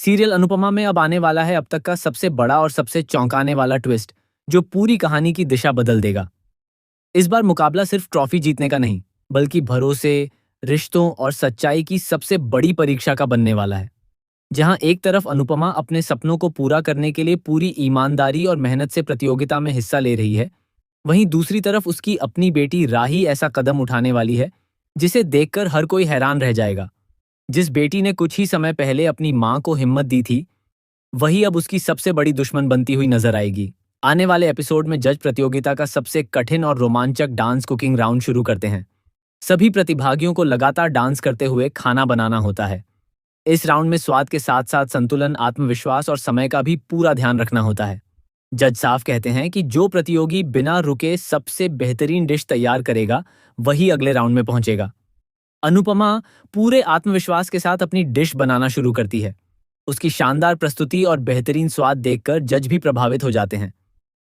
Serial Anupama में अब आने वाला है अब तक का सबसे बड़ा और सबसे चौंकाने वाला ट्विस्ट, जो पूरी कहानी की दिशा बदल देगा। इस बार मुकाबला सिर्फ ट्रॉफी जीतने का नहीं, बल्कि भरोसे, रिश्तों और सच्चाई की सबसे बड़ी परीक्षा का बनने वाला है। जहां एक तरफ अनुपमा अपने सपनों को पूरा करने के लिए पूरी ईमानदारी और मेहनत से प्रतियोगिता में हिस्सा ले रही है, वहीं दूसरी तरफ उसकी अपनी बेटी राही ऐसा कदम उठाने वाली है जिसे देखकर हर कोई हैरान रह जाएगा। जिस बेटी ने कुछ ही समय पहले अपनी मां को हिम्मत दी थी, वही अब उसकी सबसे बड़ी दुश्मन बनती हुई नजर आएगी। आने वाले एपिसोड में जज प्रतियोगिता का सबसे कठिन और रोमांचक डांस कुकिंग राउंड शुरू करते हैं। सभी प्रतिभागियों को लगातार डांस करते हुए खाना बनाना होता है। इस राउंड में स्वाद के साथ साथ संतुलन, आत्मविश्वास और समय का भी पूरा ध्यान रखना होता है। जज साफ कहते हैं कि जो प्रतियोगी बिना रुके सबसे बेहतरीन डिश तैयार करेगा, वही अगले राउंड में पहुंचेगा। अनुपमा पूरे आत्मविश्वास के साथ अपनी डिश बनाना शुरू करती है। उसकी शानदार प्रस्तुति और बेहतरीन स्वाद देखकर जज भी प्रभावित हो जाते हैं।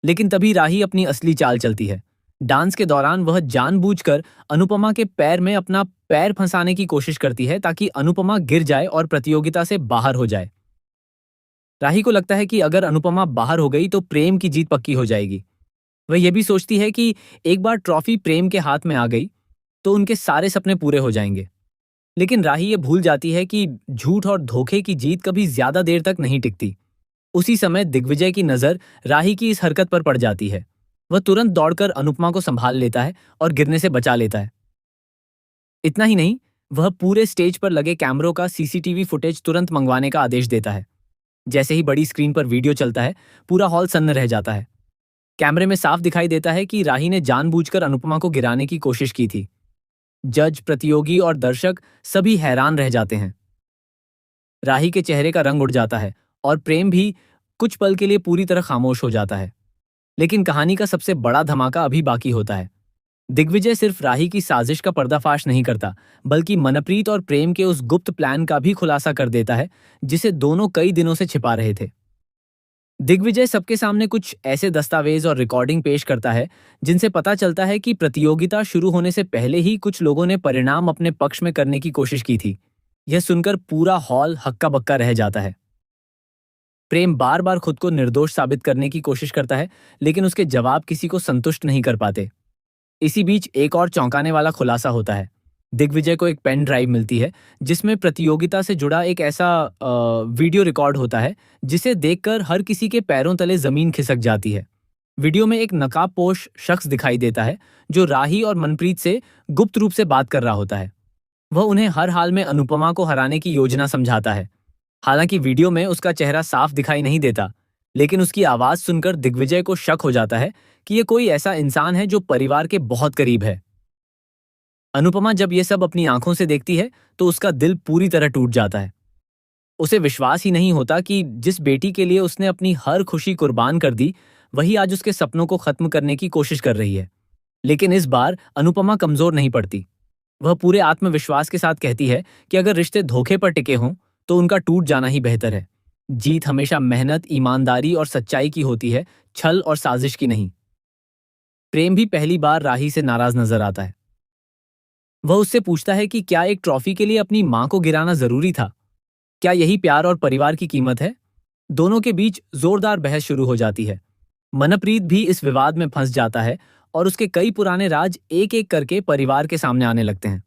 लेकिन तभी राही अपनी असली चाल चलती है। डांस के दौरान वह जानबूझकर अनुपमा के पैर में अपना पैर फंसाने की कोशिश करती है ताकि अनुपमा गिर जाए और प्रतियोगिता से बाहर हो जाए। राही को लगता है कि अगर अनुपमा बाहर हो गई तो प्रेम की जीत पक्की हो जाएगी। वह यह भी सोचती है कि एक बार ट्रॉफी प्रेम के हाथ में आ गई तो उनके सारे सपने पूरे हो जाएंगे। लेकिन राही ये भूल जाती है कि झूठ और धोखे की जीत कभी ज्यादा देर तक नहीं टिकती। उसी समय दिग्विजय की नजर राही की इस हरकत पर पड़ जाती है। वह तुरंत दौड़कर अनुपमा को संभाल लेता है और गिरने से बचा लेता है। इतना ही नहीं, वह पूरे स्टेज पर लगे कैमरों का सीसीटीवी फुटेज तुरंत मंगवाने का आदेश देता है। जैसे ही बड़ी स्क्रीन पर वीडियो चलता है, पूरा हॉल सन्न रह जाता है। कैमरे में साफ दिखाई देता है कि राही ने जानबूझकर अनुपमा को गिराने की कोशिश की थी। जज, प्रतियोगी और दर्शक सभी हैरान रह जाते हैं। राही के चेहरे का रंग उड़ जाता है और प्रेम भी कुछ पल के लिए पूरी तरह खामोश हो जाता है। लेकिन कहानी का सबसे बड़ा धमाका अभी बाकी होता है। दिग्विजय सिर्फ राही की साजिश का पर्दाफाश नहीं करता, बल्कि मनप्रीत और प्रेम के उस गुप्त प्लान का भी खुलासा कर देता है जिसे दोनों कई दिनों से छिपा रहे थे। दिग्विजय सबके सामने कुछ ऐसे दस्तावेज और रिकॉर्डिंग पेश करता है जिनसे पता चलता है कि प्रतियोगिता शुरू होने से पहले ही कुछ लोगों ने परिणाम अपने पक्ष में करने की कोशिश की थी। यह सुनकर पूरा हॉल हक्का बक्का रह जाता है। प्रेम बार बार खुद को निर्दोष साबित करने की कोशिश करता है, लेकिन उसके जवाब किसी को संतुष्ट नहीं कर पाते। इसी बीच एक और चौंकाने वाला खुलासा होता है। दिग्विजय को एक पेन ड्राइव मिलती है जिसमें प्रतियोगिता से जुड़ा एक ऐसा वीडियो रिकॉर्ड होता है जिसे देखकर हर किसी के पैरों तले जमीन खिसक जाती है। वीडियो में एक नकाबपोश शख्स दिखाई देता है जो राही और मनप्रीत से गुप्त रूप से बात कर रहा होता है। वह उन्हें हर हाल में अनुपमा को हराने की योजना समझाता है। हालांकि वीडियो में उसका चेहरा साफ दिखाई नहीं देता, लेकिन उसकी आवाज सुनकर दिग्विजय को शक हो जाता है कि यह कोई ऐसा इंसान है जो परिवार के बहुत करीब है। अनुपमा जब ये सब अपनी आंखों से देखती है तो उसका दिल पूरी तरह टूट जाता है। उसे विश्वास ही नहीं होता कि जिस बेटी के लिए उसने अपनी हर खुशी कुर्बान कर दी, वही आज उसके सपनों को खत्म करने की कोशिश कर रही है। लेकिन इस बार अनुपमा कमजोर नहीं पड़ती। वह पूरे आत्मविश्वास के साथ कहती है कि अगर रिश्ते धोखे पर टिके हों तो उनका टूट जाना ही बेहतर है। जीत हमेशा मेहनत, ईमानदारी और सच्चाई की होती है, छल और साजिश की नहीं। प्रेम भी पहली बार राही से नाराज नजर आता है। वह उससे पूछता है कि क्या एक ट्रॉफी के लिए अपनी मां को गिराना जरूरी था? क्या यही प्यार और परिवार की कीमत है? दोनों के बीच जोरदार बहस शुरू हो जाती है। मनप्रीत भी इस विवाद में फंस जाता है और उसके कई पुराने राज एक एक करके परिवार के सामने आने लगते हैं।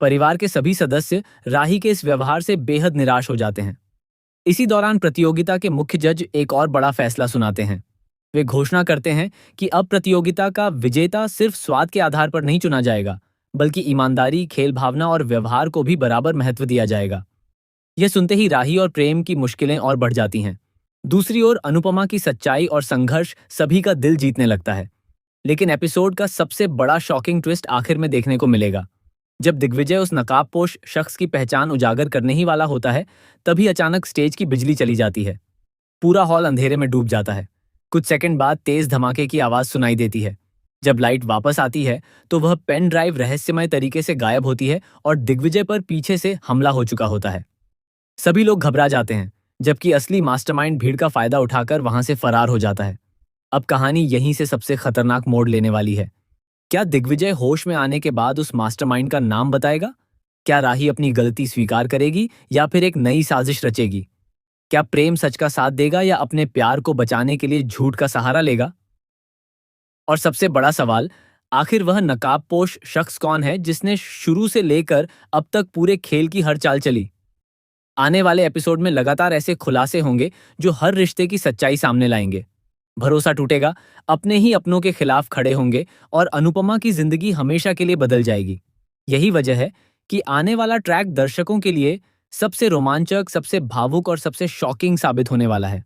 परिवार के सभी सदस्य राही के इस व्यवहार से बेहद निराश हो जाते हैं। इसी दौरान प्रतियोगिता के मुख्य जज एक और बड़ा फैसला सुनाते हैं। वे घोषणा करते हैं कि अब प्रतियोगिता का विजेता सिर्फ स्वाद के आधार पर नहीं चुना जाएगा, बल्कि ईमानदारी, खेल भावना और व्यवहार को भी बराबर महत्व दिया जाएगा। यह सुनते ही राही और प्रेम की मुश्किलें और बढ़ जाती हैं। दूसरी ओर अनुपमा की सच्चाई और संघर्ष सभी का दिल जीतने लगता है। लेकिन एपिसोड का सबसे बड़ा शॉकिंग ट्विस्ट आखिर में देखने को मिलेगा। जब दिग्विजय उस नकाबपोश शख्स की पहचान उजागर करने ही वाला होता है, तभी अचानक स्टेज की बिजली चली जाती है। पूरा हॉल अंधेरे में डूब जाता है। कुछ सेकंड बाद तेज धमाके की आवाज सुनाई देती है। जब लाइट वापस आती है तो वह पेन ड्राइव रहस्यमय तरीके से गायब होती है और दिग्विजय पर पीछे से हमला हो चुका होता है। सभी लोग घबरा जाते हैं, जबकि असली मास्टरमाइंड भीड़ का फायदा उठाकर वहां से फरार हो जाता है। अब कहानी यहीं से सबसे खतरनाक मोड़ लेने वाली है। क्या दिग्विजय होश में आने के बाद उस मास्टरमाइंड का नाम बताएगा? क्या राही अपनी गलती स्वीकार करेगी या फिर एक नई साजिश रचेगी? क्या प्रेम सच का साथ देगा या अपने प्यार को बचाने के लिए झूठ का सहारा लेगा? और सबसे बड़ा सवाल, आखिर वह नकाबपोश शख्स कौन है जिसने शुरू से लेकर अब तक पूरे खेल की हर चाल चली? आने वाले एपिसोड में लगातार ऐसे खुलासे होंगे जो हर रिश्ते की सच्चाई सामने लाएंगे। भरोसा टूटेगा, अपने ही अपनों के खिलाफ खड़े होंगे और अनुपमा की जिंदगी हमेशा के लिए बदल जाएगी। यही वजह है कि आने वाला ट्रैक दर्शकों के लिए सबसे रोमांचक, सबसे भावुक और सबसे शॉकिंग साबित होने वाला है।